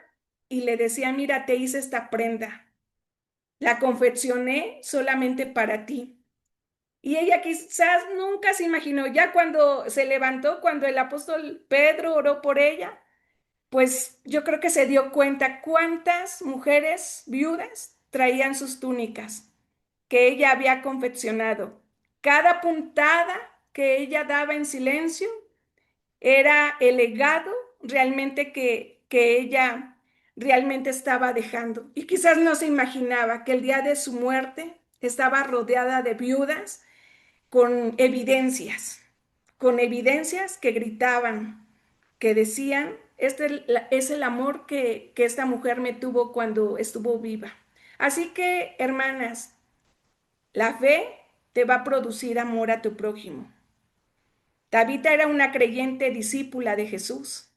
y le decía, mira, te hice esta prenda, la confeccioné solamente para ti. Y ella quizás nunca se imaginó, ya cuando se levantó, cuando el apóstol Pedro oró por ella, pues yo creo que se dio cuenta cuántas mujeres viudas traían sus túnicas que ella había confeccionado. Cada puntada que ella daba en silencio era el legado realmente que ella realmente estaba dejando. Y quizás no se imaginaba que el día de su muerte estaba rodeada de viudas con evidencias que gritaban, que decían, este es el amor que esta mujer me tuvo cuando estuvo viva. Así que, hermanas, la fe te va a producir amor a tu prójimo. Tabita era una creyente discípula de Jesús.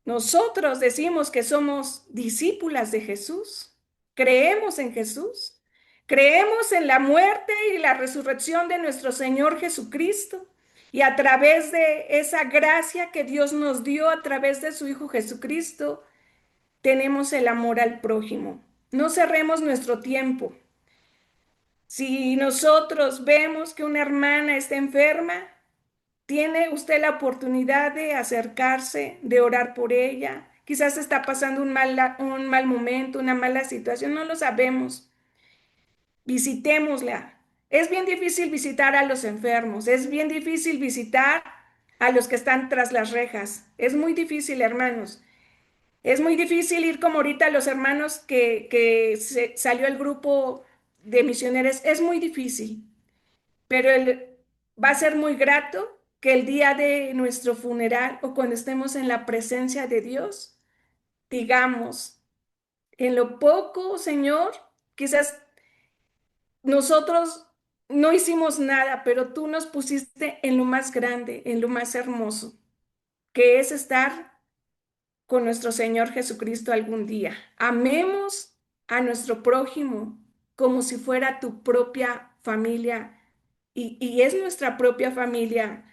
Nosotros decimos que somos discípulas de Jesús, creemos en Jesús, creemos en la muerte y la resurrección de nuestro Señor Jesucristo. Y a través de esa gracia que Dios nos dio a través de su Hijo Jesucristo, tenemos el amor al prójimo. No cerremos nuestro tiempo. Si nosotros vemos que una hermana está enferma, tiene usted la oportunidad de acercarse, de orar por ella. Quizás está pasando un mal momento, una mala situación, no lo sabemos. Visitémosla. Es bien difícil visitar a los enfermos, es bien difícil visitar a los que están tras las rejas. Es muy difícil, hermanos. Es muy difícil ir como ahorita los hermanos que salió el grupo de misioneros. Es muy difícil, pero va a ser muy grato que el día de nuestro funeral o cuando estemos en la presencia de Dios, digamos, en lo poco, Señor, quizás nosotros no hicimos nada, pero tú nos pusiste en lo más grande, en lo más hermoso, que es estar con nuestro Señor Jesucristo algún día. Amemos a nuestro prójimo como si fuera tu propia familia y es nuestra propia familia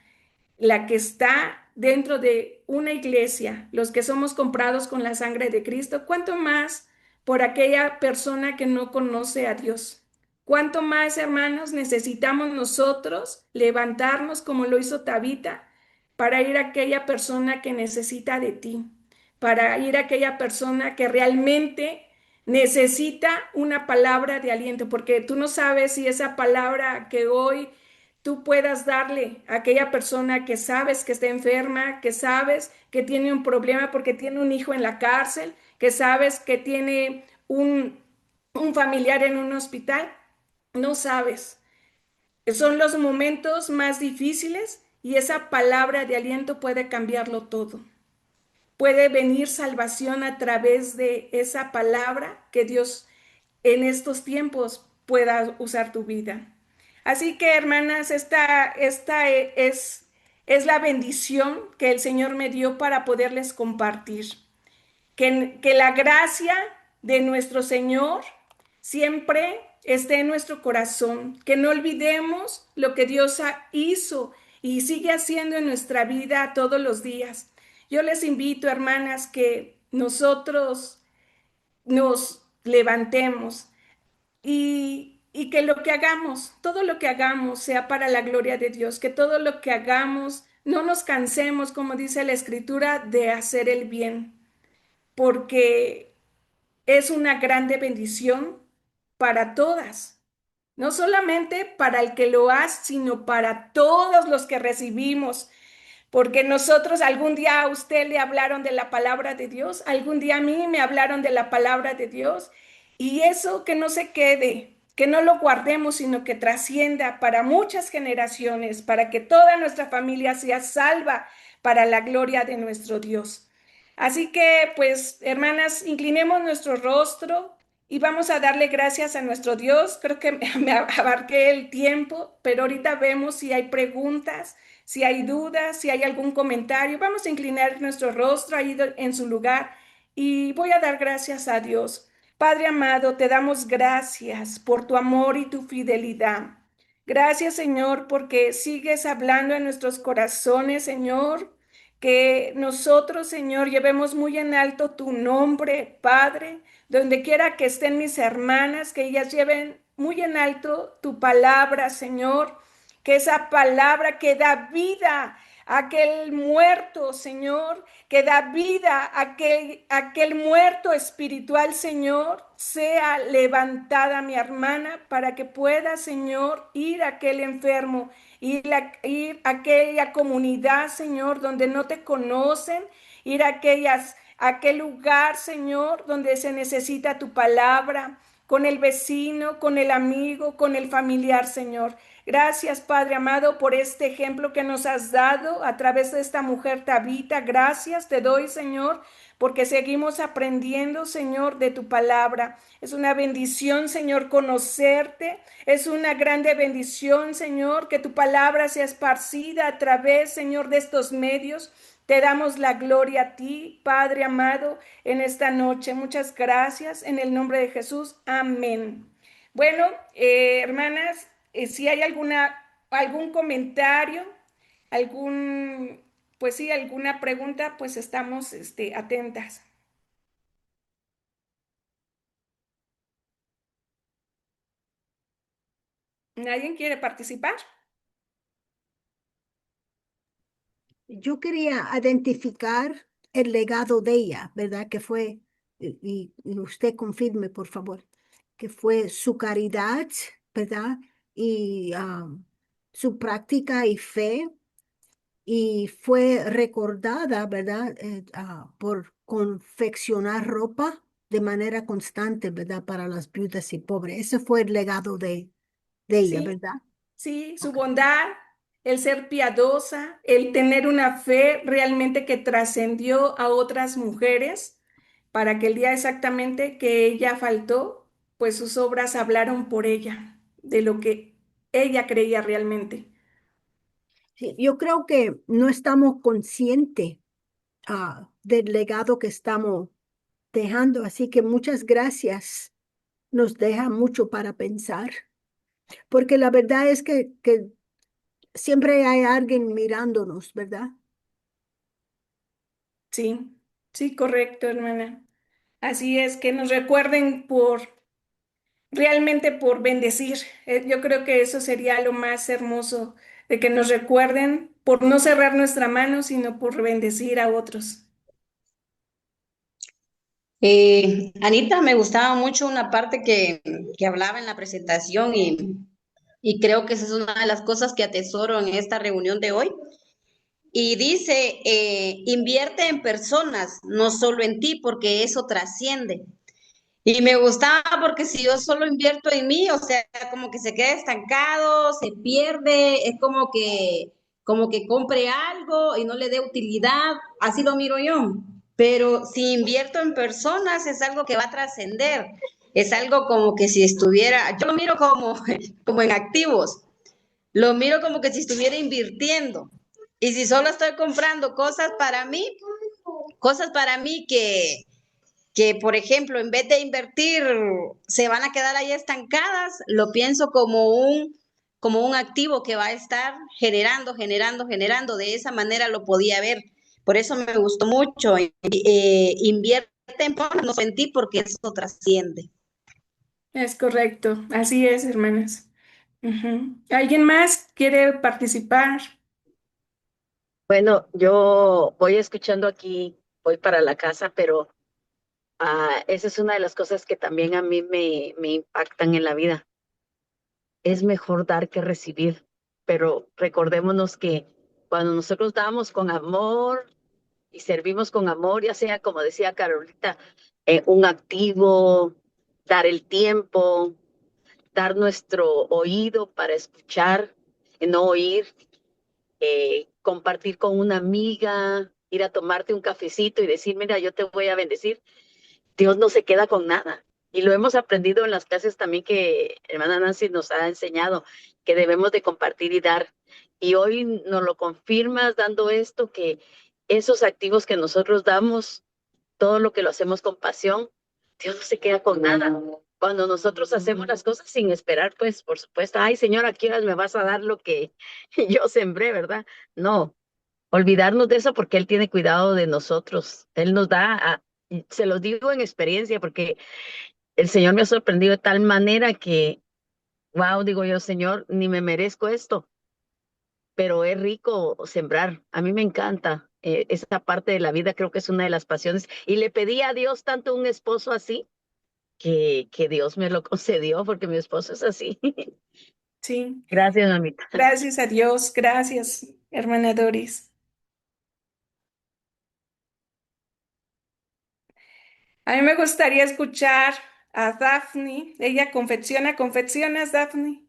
la que está dentro de una iglesia, los que somos comprados con la sangre de Cristo, cuánto más por aquella persona que no conoce a Dios. Cuánto más, hermanos, necesitamos nosotros levantarnos como lo hizo Tabita para ir a aquella persona que necesita de ti, para ir a aquella persona que realmente necesita una palabra de aliento, porque tú no sabes si esa palabra que hoy tú puedas darle a aquella persona que sabes que está enferma, que sabes que tiene un problema porque tiene un hijo en la cárcel, que sabes que tiene un familiar en un hospital, no sabes. Son los momentos más difíciles y esa palabra de aliento puede cambiarlo todo. Puede venir salvación a través de esa palabra que Dios en estos tiempos pueda usar tu vida. Así que, hermanas, esta es la bendición que el Señor me dio para poderles compartir. Que la gracia de nuestro Señor siempre esté en nuestro corazón, que no olvidemos lo que Dios hizo y sigue haciendo en nuestra vida todos los días. Yo les invito, hermanas, que nosotros nos levantemos y que lo que hagamos, todo lo que hagamos sea para la gloria de Dios, que todo lo que hagamos no nos cansemos, como dice la Escritura, de hacer el bien, porque es una grande bendición para todas, no solamente para el que lo hace, sino para todos los que recibimos. Porque nosotros algún día a usted le hablaron de la palabra de Dios, algún día a mí me hablaron de la palabra de Dios, y eso que no se quede, que no lo guardemos, sino que trascienda para muchas generaciones, para que toda nuestra familia sea salva para la gloria de nuestro Dios. Así que, pues, hermanas, inclinemos nuestro rostro y vamos a darle gracias a nuestro Dios. Creo que me abarqué el tiempo, pero ahorita vemos si hay preguntas, si hay dudas, si hay algún comentario. Vamos a inclinar nuestro rostro ahí en su lugar y voy a dar gracias a Dios. Padre amado, te damos gracias por tu amor y tu fidelidad. Gracias, Señor, porque sigues hablando en nuestros corazones, Señor. Que nosotros, Señor, llevemos muy en alto tu nombre, Padre, donde quiera que estén mis hermanas, que ellas lleven muy en alto tu palabra, Señor, que esa palabra que da vida a aquel muerto, Señor, que da vida a aquel muerto espiritual, Señor, sea levantada mi hermana para que pueda, Señor, ir a aquel enfermo, ir a aquella comunidad, Señor, donde no te conocen, ir a aquel lugar, Señor, donde se necesita tu palabra, con el vecino, con el amigo, con el familiar, Señor. Gracias, Padre amado, por este ejemplo que nos has dado a través de esta mujer Tabita. Gracias te doy, Señor, porque seguimos aprendiendo, Señor, de tu palabra. Es una bendición, Señor, conocerte. Es una grande bendición, Señor, que tu palabra sea esparcida a través, Señor, de estos medios. Te damos la gloria a ti, Padre amado, en esta noche. Muchas gracias en el nombre de Jesús. Amén. Bueno, hermanas, si hay algún comentario, algún, pues sí, alguna pregunta, pues estamos, atentas. ¿Nadie quiere participar? Yo quería identificar el legado de ella, ¿verdad? Que fue, y usted confirme, por favor, que fue su caridad, ¿verdad? Y su práctica y fe, y fue recordada, ¿verdad? Por confeccionar ropa de manera constante, ¿verdad? Para las viudas y pobres. Ese fue el legado de ella, Sí, ¿verdad? sí, su Ok. bondad, el ser piadosa, el tener una fe realmente que trascendió a otras mujeres para que el día exactamente que ella faltó, pues sus obras hablaron por ella, de lo que ella creía realmente. Sí, yo creo que no estamos conscientes del legado que estamos dejando, así que muchas gracias. Nos deja mucho para pensar, porque la verdad es que siempre hay alguien mirándonos, ¿verdad? Sí, sí, correcto, hermana. Así es, que nos recuerden realmente por bendecir. Yo creo que eso sería lo más hermoso, de que nos recuerden por no cerrar nuestra mano, sino por bendecir a otros. Anita, me gustaba mucho una parte que hablaba en la presentación y creo que esa es una de las cosas que atesoro en esta reunión de hoy. Y dice, invierte en personas, no solo en ti, porque eso trasciende. Y me gustaba porque si yo solo invierto en mí, o sea, como que se queda estancado, se pierde, es como que compre algo y no le dé utilidad, así lo miro yo. Pero si invierto en personas es algo que va a trascender, es algo como que si estuviera, yo lo miro como, como en activos, lo miro como que si estuviera invirtiendo. Y si solo estoy comprando cosas para mí por ejemplo, en vez de invertir, se van a quedar ahí estancadas, lo pienso como un activo que va a estar generando, generando, generando. De esa manera lo podía ver. Por eso me gustó mucho. Invierte en no en ti porque eso trasciende. Es correcto, así es, hermanas. Ujú. ¿Alguien más quiere participar? Bueno, yo voy escuchando aquí, voy para la casa, pero esa es una de las cosas que también a mí me impactan en la vida. Es mejor dar que recibir, pero recordémonos que cuando nosotros damos con amor y servimos con amor, ya sea, como decía Carolita, un activo, dar el tiempo, dar nuestro oído para escuchar, no oír, compartir con una amiga, ir a tomarte un cafecito y decir, mira, yo te voy a bendecir. Dios no se queda con nada. Y lo hemos aprendido en las clases también que hermana Nancy nos ha enseñado, que debemos de compartir y dar. Y hoy nos lo confirmas dando esto, que esos activos que nosotros damos, todo lo que lo hacemos con pasión, Dios no se queda con nada. Cuando nosotros hacemos las cosas sin esperar, pues por supuesto, ay Señor, ¿a qué horas me vas a dar lo que yo sembré, verdad? No, olvidarnos de eso porque Él tiene cuidado de nosotros. Él nos da, se los digo en experiencia, porque el Señor me ha sorprendido de tal manera que, wow, digo yo, Señor, ni me merezco esto, pero es rico sembrar. A mí me encanta esa parte de la vida, creo que es una de las pasiones. Y le pedí a Dios tanto un esposo así, que Dios me lo concedió porque mi esposo es así. Sí, Gracias, mamita. gracias a Dios, gracias, hermana Doris. A mí me gustaría escuchar a Daphne. Ella confecciona, ¿confeccionas, Daphne?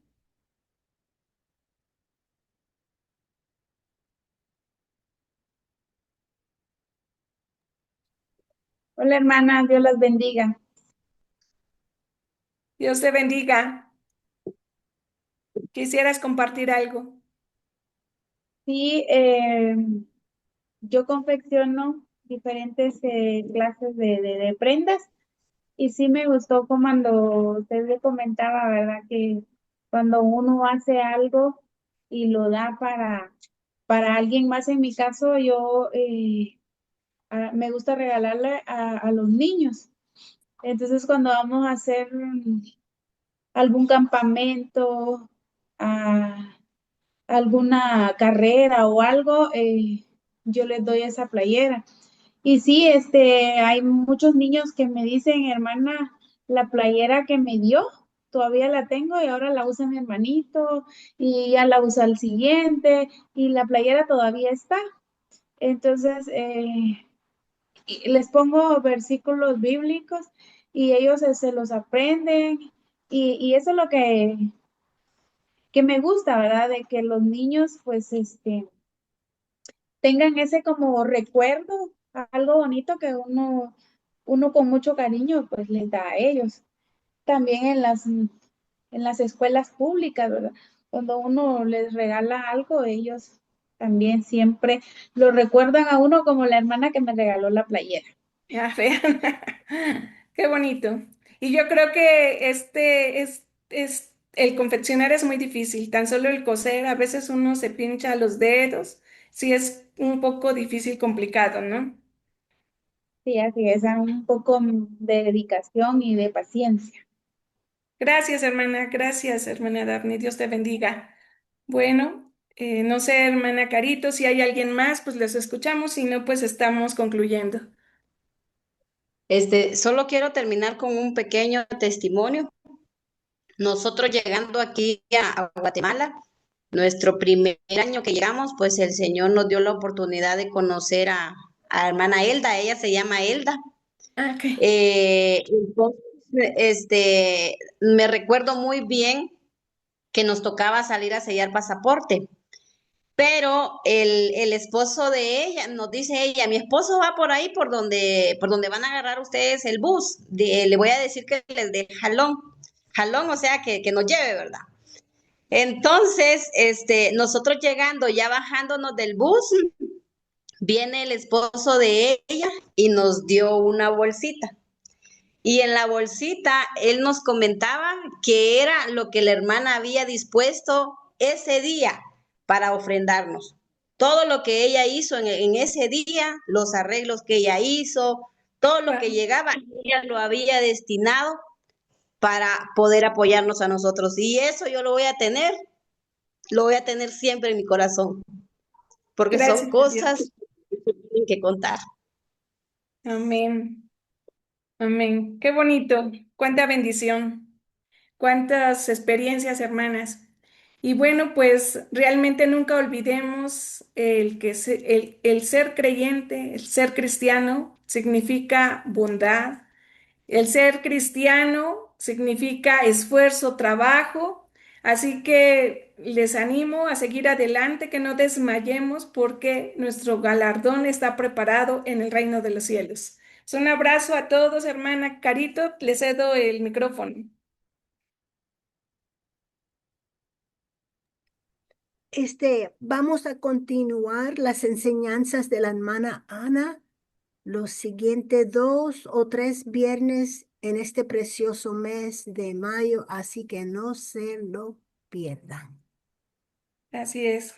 Hola hermana, Dios las bendiga. Dios te bendiga. ¿Quisieras compartir algo? Sí, yo confecciono diferentes clases de prendas y sí me gustó como cuando usted le comentaba, ¿verdad? Que cuando uno hace algo y lo da para alguien más, en mi caso, yo me gusta regalarle a los niños. Entonces, cuando vamos a hacer algún campamento, alguna carrera o algo, yo les doy esa playera. Y sí, hay muchos niños que me dicen, hermana, la playera que me dio, todavía la tengo y ahora la usa mi hermanito y ya la usa el siguiente y la playera todavía está. Entonces, y les pongo versículos bíblicos y ellos se los aprenden y eso es lo que me gusta, ¿verdad? De que los niños, pues, tengan ese como recuerdo, algo bonito que uno con mucho cariño, pues, les da a ellos. También en las escuelas públicas, ¿verdad? Cuando uno les regala algo, ellos también siempre lo recuerdan a uno como la hermana que me regaló la playera. Ya vean, qué bonito. Y yo creo que el confeccionar es muy difícil, tan solo el coser, a veces uno se pincha los dedos, sí es un poco difícil, complicado, ¿no? Sí, así es, un poco de dedicación y de paciencia. Gracias, hermana Daphne, Dios te bendiga. Bueno, no sé, hermana Carito, si hay alguien más, pues les escuchamos, si no, pues estamos concluyendo. Solo quiero terminar con un pequeño testimonio. Nosotros llegando aquí a Guatemala, nuestro primer año que llegamos, pues el Señor nos dio la oportunidad de conocer a hermana Elda, ella se llama Elda. Ah, ok. Entonces, me recuerdo muy bien que nos tocaba salir a sellar pasaporte, pero el esposo de ella, nos dice ella, mi esposo va por ahí por donde van a agarrar ustedes el bus. Le voy a decir que les dé jalón, jalón, o sea, que nos lleve, ¿verdad? Entonces, nosotros llegando, ya bajándonos del bus, viene el esposo de ella y nos dio una bolsita. Y en la bolsita él nos comentaba que era lo que la hermana había dispuesto ese día para ofrendarnos. Todo lo que ella hizo en ese día, los arreglos que ella hizo, todo lo que llegaba, ella lo había destinado para poder apoyarnos a nosotros. Y eso yo lo voy a tener siempre en mi corazón, porque son Gracias a Dios. cosas que se tienen que contar. Amén. Amén. Qué bonito. Cuánta bendición. Cuántas experiencias, hermanas. Y bueno, pues realmente nunca olvidemos el ser creyente, el ser cristiano significa bondad. El ser cristiano significa esfuerzo, trabajo. Así que les animo a seguir adelante, que no desmayemos porque nuestro galardón está preparado en el reino de los cielos. Es un abrazo a todos, hermana Carito. Le cedo el micrófono. Vamos a continuar las enseñanzas de la hermana Ana los siguientes 2 o 3 viernes en este precioso mes de mayo, así que no se lo pierdan. Así es.